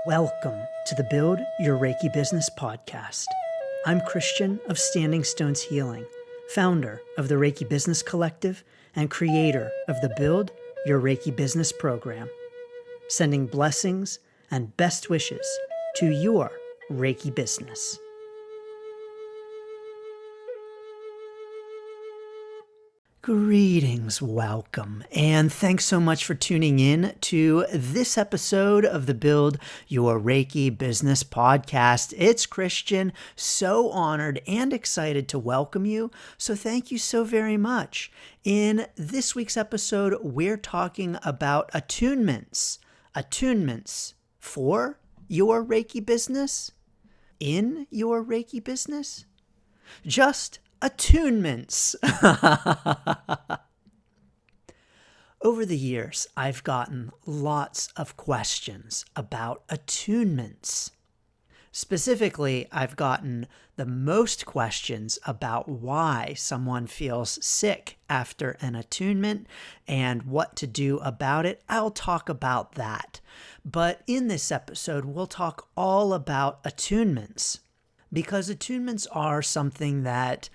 Welcome to the Build Your Reiki Business podcast. I'm Christian of Standing Stones Healing, founder of the Reiki Business Collective and creator of the Build Your Reiki Business program, sending blessings and best wishes to your Reiki business. Greetings, welcome, and thanks so much for tuning in to this episode of the Build Your Reiki Business podcast. It's Christian, so honored and excited to welcome you, so thank you so very much. In this week's episode, we're talking about attunements. Attunements for your Reiki business? In your Reiki business? Just attunements. Over the years, I've gotten lots of questions about attunements. Specifically, I've gotten the most questions about why someone feels sick after an attunement and what to do about it. I'll talk about that. But in this episode, we'll talk all about attunements, because attunements are something that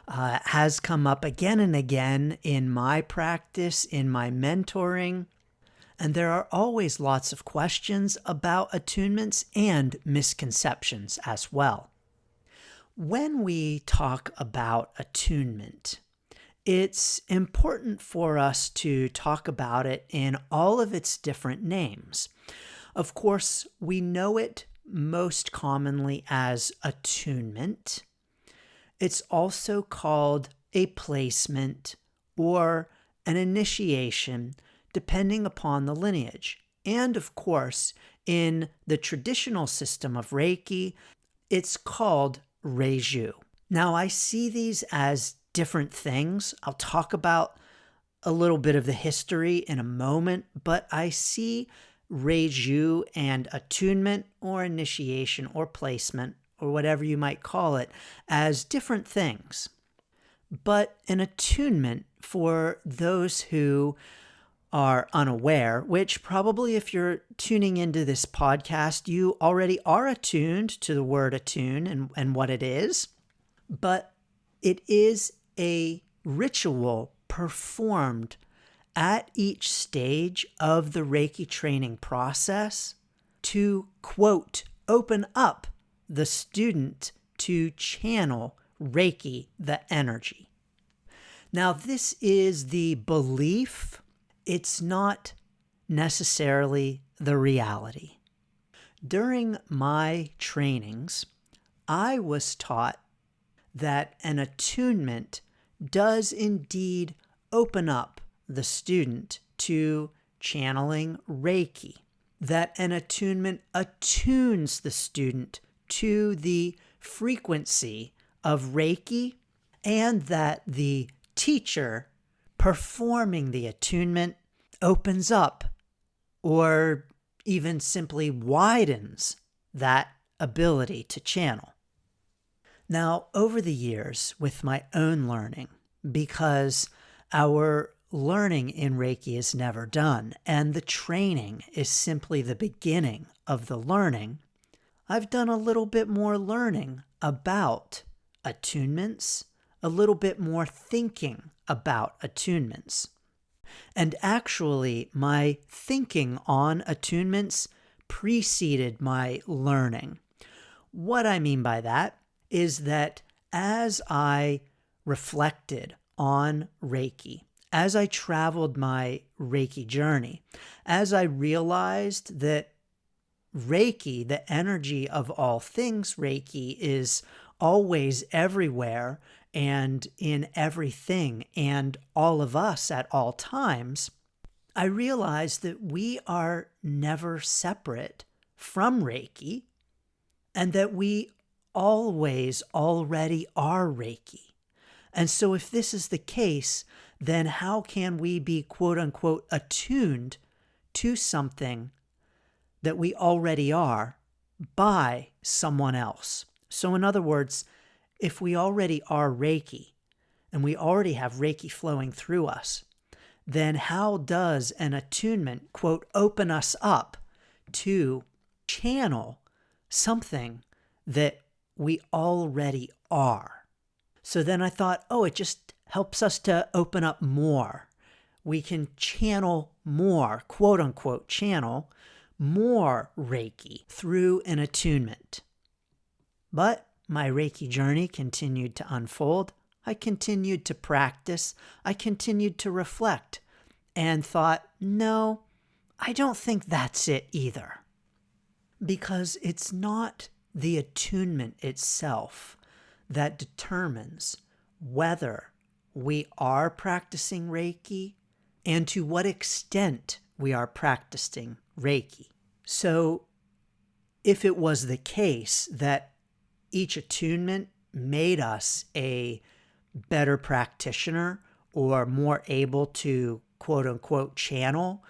has come up again and again in my practice, in my mentoring, and there are always lots of questions about attunements and misconceptions as well. When we talk about attunement, it's important for us to talk about it in all of its different names. Of course, we know it most commonly as attunement. It's also called a placement or an initiation, depending upon the lineage. And of course, in the traditional system of Reiki, it's called Reiju. Now, I see these as different things. I'll talk about a little bit of the history in a moment, but I see Reiju and attunement or initiation or placement or whatever you might call it as different things. But an attunement, for those who are unaware, which probably if you're tuning into this podcast, you already are attuned to the word attune and what it is, but it is a ritual performed at each stage of the Reiki training process to, quote, open up the student to channel Reiki, the energy. Now, this is the belief. It's not necessarily the reality. During my trainings, I was taught that an attunement does indeed open up the student to channeling Reiki, that an attunement attunes the student to the frequency of Reiki, and that the teacher performing the attunement opens up or even simply widens that ability to channel. Now, over the years with my own learning, because our learning in Reiki is never done, and the training is simply the beginning of the learning, I've done a little bit more learning about attunements, a little bit more thinking about attunements. And actually, my thinking on attunements preceded my learning. What I mean by that is that as I reflected on Reiki, as I traveled my Reiki journey, as I realized that Reiki, the energy of all things Reiki, is always everywhere and in everything and all of us at all times, I realized that we are never separate from Reiki and that we always already are Reiki. And so if this is the case, then how can we be quote unquote attuned to something that we already are by someone else? So in other words, if we already are Reiki and we already have Reiki flowing through us, then how does an attunement, quote, open us up to channel something that we already are. So then I thought, it just helps us to open up more. We can channel more, quote unquote, channel more Reiki through an attunement. But my Reiki journey continued to unfold. I continued to practice. I continued to reflect and thought, no, I don't think that's it either. Because it's not the attunement itself that determines whether we are practicing Reiki and to what extent we are practicing Reiki. So if it was the case that each attunement made us a better practitioner or more able to quote unquote channel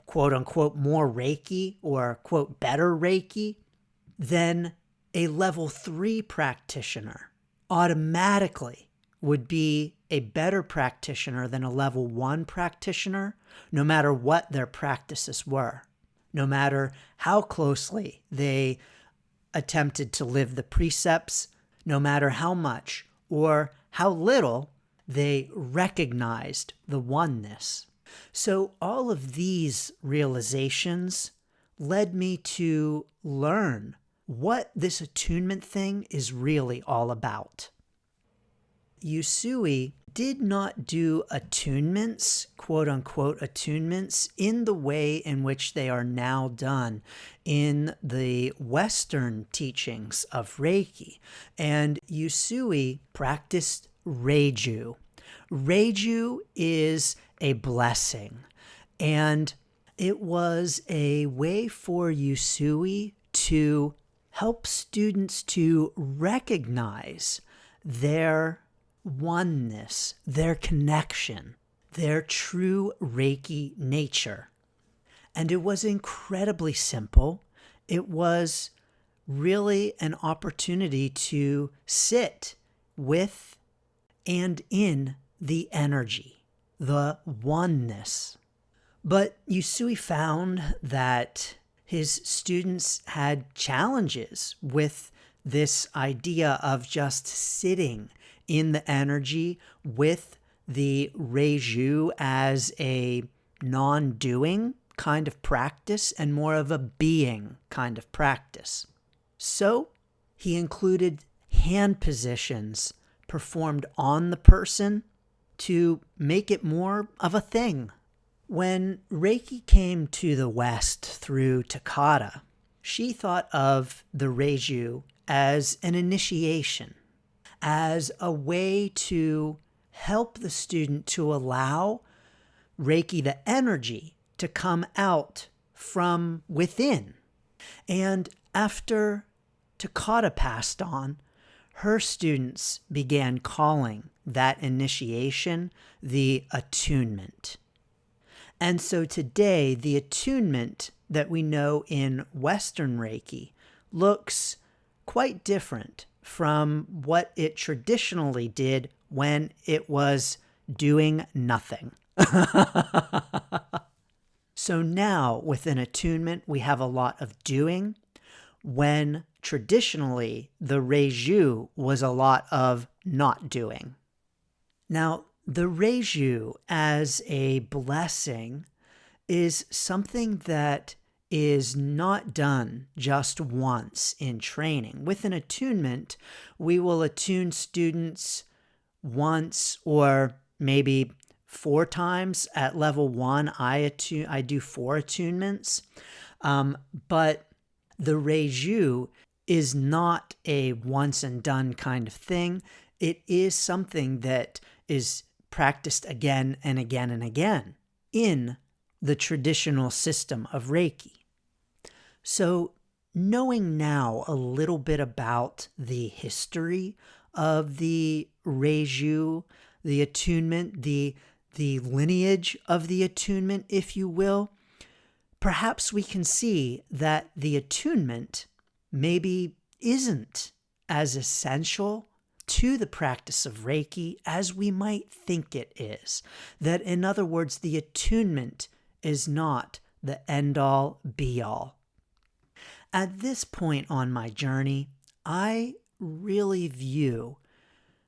quote unquote more Reiki or quote better Reiki, then a level 3 practitioner automatically would be a better practitioner than a level 1 practitioner, no matter what their practices were, no matter how closely they attempted to live the precepts, no matter how much or how little they recognized the oneness. So all of these realizations led me to learn what this attunement thing is really all about. Usui did not do attunements, quote unquote attunements, in the way in which they are now done in the Western teachings of Reiki. And Usui practiced Reiju. Reiju is a blessing, and it was a way for Usui to help students to recognize their oneness, their connection, their true Reiki nature. And it was incredibly simple. It was really an opportunity to sit with and in the energy, the oneness. But Usui found that his students had challenges with this idea of just sitting in the energy with the Reiju as a non-doing kind of practice and more of a being kind of practice. So he included hand positions performed on the person to make it more of a thing. When Reiki came to the West through Takata, she thought of the Reiju as an initiation, as a way to help the student to allow Reiki, the energy, to come out from within. And after Takata passed on, her students began calling that initiation the attunement. And so today, the attunement that we know in Western Reiki looks quite different from what it traditionally did when it was doing nothing. So now, with an attunement, we have a lot of doing, when traditionally the Reiju was a lot of not doing. Now, the Reiju as a blessing is something that is not done just once in training. With an attunement, we will attune students once or maybe 4 times. At level 1, I do 4 attunements. But the Reiju is not a once and done kind of thing. It is something that is practiced again and again and again in the traditional system of Reiki. So knowing now a little bit about the history of the Reiju, the attunement, the lineage of the attunement, if you will, perhaps we can see that the attunement maybe isn't as essential to the practice of Reiki as we might think it is. That, in other words, the attunement is not the end-all, be-all. At this point on my journey, I really view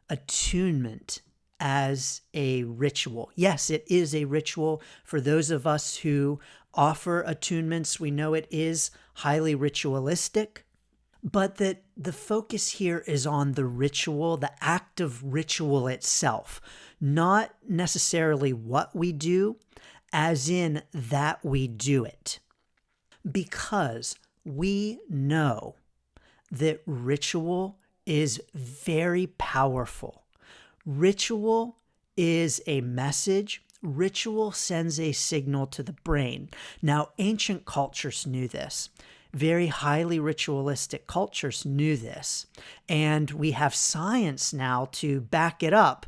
attunement as a ritual. Yes, it is a ritual. For those of us who offer attunements, we know it is highly ritualistic, but that the focus here is on the ritual, the act of ritual itself, not necessarily what we do, as in that we do it. Because we know that ritual is very powerful. Ritual is a message. Ritual sends a signal to the brain. Now, ancient cultures knew this. Very highly ritualistic cultures knew this. And we have science now to back it up,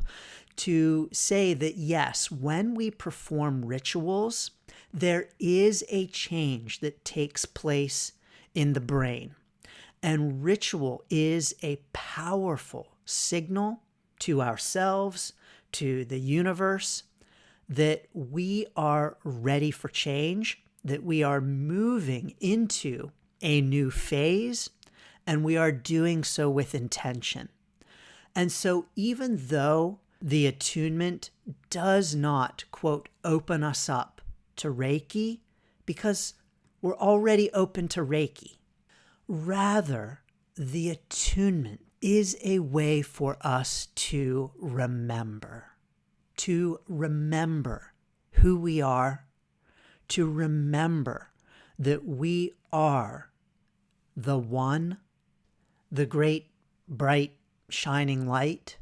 to say that yes, when we perform rituals, there is a change that takes place in the brain. And ritual is a powerful signal to ourselves, to the universe, that we are ready for change, that we are moving into a new phase, and we are doing so with intention. And so even though the attunement does not, quote, open us up to Reiki, because we're already open to Reiki, rather, the attunement is a way for us to remember who we are, to remember that we are the one, the great, bright, shining light,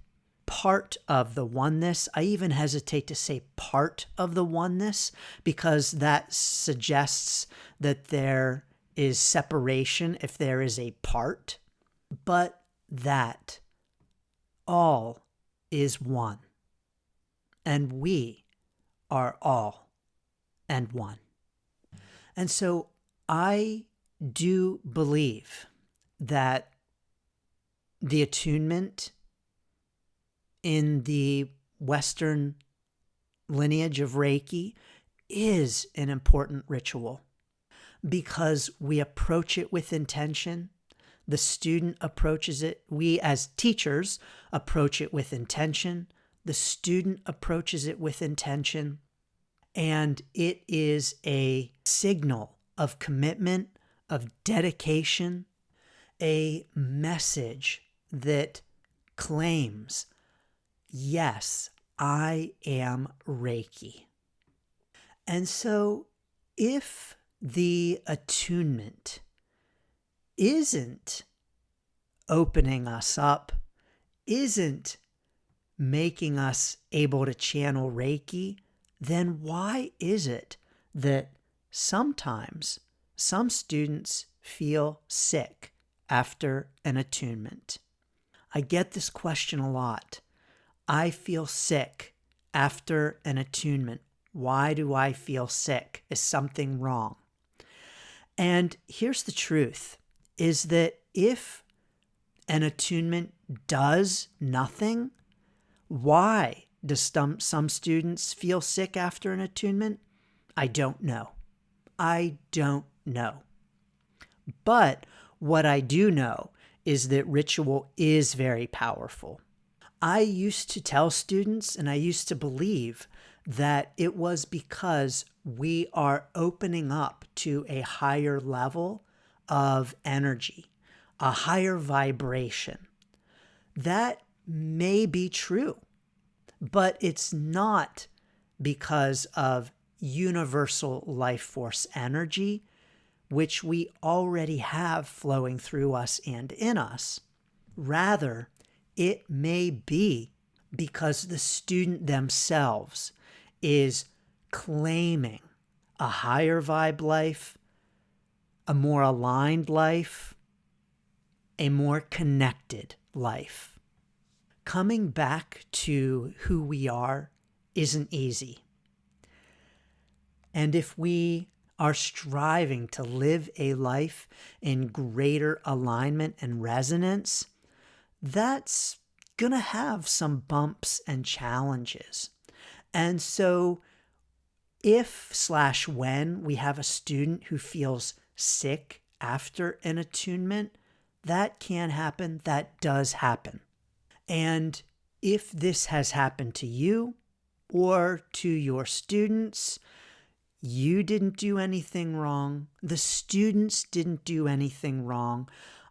part of the oneness. I even hesitate to say part of the oneness because that suggests that there is separation if there is a part, but that all is one, and we are all and one. And so I do believe that the attunement in the Western lineage of Reiki is an important ritual, because we approach it with intention. The student approaches it. We as teachers approach it with intention. The student approaches it with intention. And it is a signal of commitment, of dedication, a message that claims, yes, I am Reiki. And so if the attunement isn't opening us up, isn't making us able to channel Reiki, then why is it that sometimes some students feel sick after an attunement? I get this question a lot. I feel sick after an attunement. Why do I feel sick? Is something wrong? And here's the truth, is that if an attunement does nothing, why do some students feel sick after an attunement? I don't know. I don't know. But what I do know is that ritual is very powerful. I used to tell students, and I used to believe, that it was because we are opening up to a higher level of energy, a higher vibration. That may be true, but it's not because of universal life force energy, which we already have flowing through us and in us. Rather, it may be because the student themselves is claiming a higher vibe life, a more aligned life, a more connected life. Coming back to who we are isn't easy. And if we are striving to live a life in greater alignment and resonance, that's going to have some bumps and challenges. And so if/when we have a student who feels sick after an attunement, that can happen. That does happen. And if this has happened to you or to your students, you didn't do anything wrong. The students didn't do anything wrong.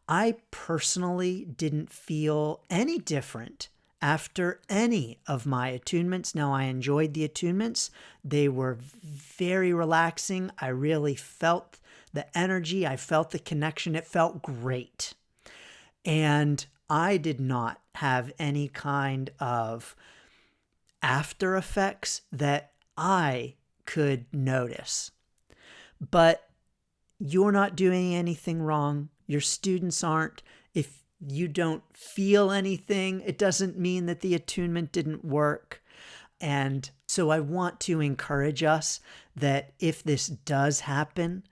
I personally didn't feel any different after any of my attunements. Now, I enjoyed the attunements. They were very relaxing. I really felt the energy. I felt the connection. It felt great. And I did not have any kind of after effects that I could notice. But you're not doing anything wrong. Your students aren't. If you don't feel anything, it doesn't mean that the attunement didn't work. And so I want to encourage us that if this does happen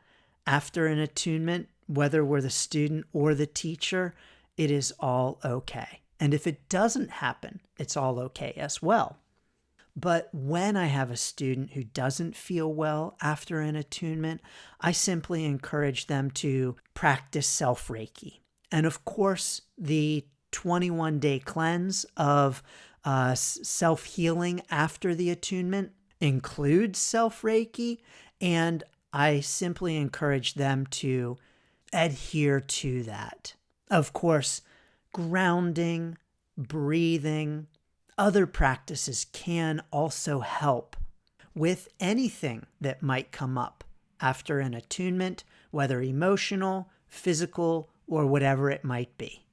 after an attunement, whether we're the student or the teacher, it is all okay. And if it doesn't happen, it's all okay as well. But when I have a student who doesn't feel well after an attunement, I simply encourage them to practice self-Reiki. And of course, the 21-day cleanse of self-healing after the attunement includes self-Reiki, and I simply encourage them to adhere to that. Of course, grounding, breathing, other practices can also help with anything that might come up after an attunement, whether emotional, physical, or whatever it might be.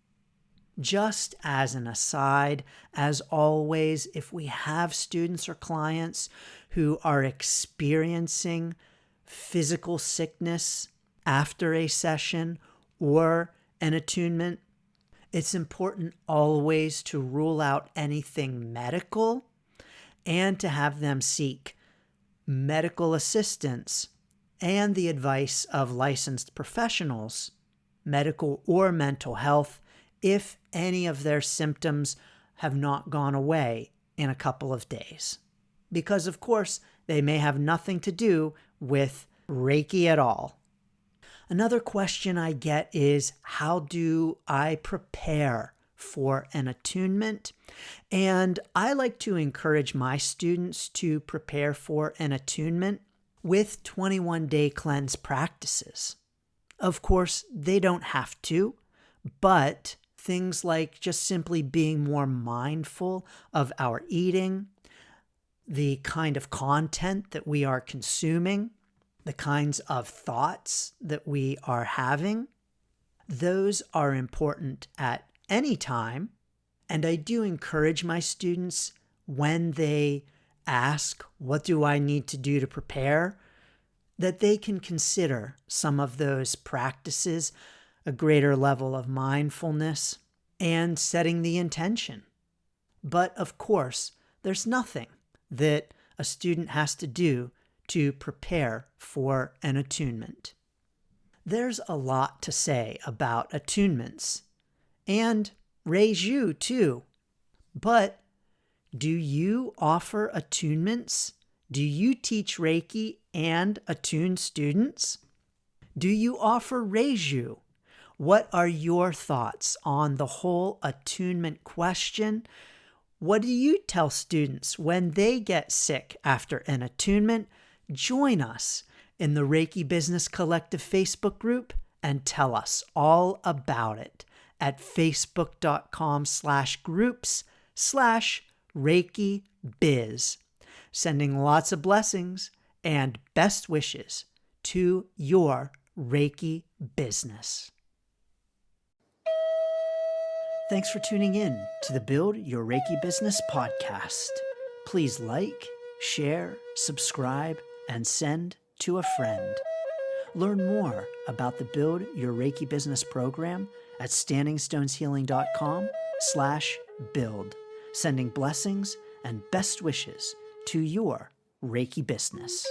Just as an aside, as always, if we have students or clients who are experiencing physical sickness after a session or an attunement, it's important always to rule out anything medical and to have them seek medical assistance and the advice of licensed professionals, medical or mental health, if any of their symptoms have not gone away in a couple of days. Because, of course, they may have nothing to do with Reiki at all. Another question I get is, how do I prepare for an attunement? And I like to encourage my students to prepare for an attunement with 21-day cleanse practices. Of course, they don't have to, but things like just simply being more mindful of our eating, the kind of content that we are consuming, the kinds of thoughts that we are having, those are important at any time. And I do encourage my students when they ask, what do I need to do to prepare, that they can consider some of those practices, a greater level of mindfulness, and setting the intention. But of course, there's nothing that a student has to do to prepare for an attunement. There's a lot to say about attunements, and Reiki too. But do you offer attunements? Do you teach Reiki and attune students? Do you offer Reiki? What are your thoughts on the whole attunement question? What do you tell students when they get sick after an attunement? Join us in the Reiki Business Collective Facebook group and tell us all about it at facebook.com/groups/Reiki Biz. Sending lots of blessings and best wishes to your Reiki business. Thanks for tuning in to the Build Your Reiki Business podcast. Please like, share, subscribe, and send to a friend. Learn more about the Build Your Reiki Business program at standingstoneshealing.com/build, sending blessings and best wishes to your Reiki business.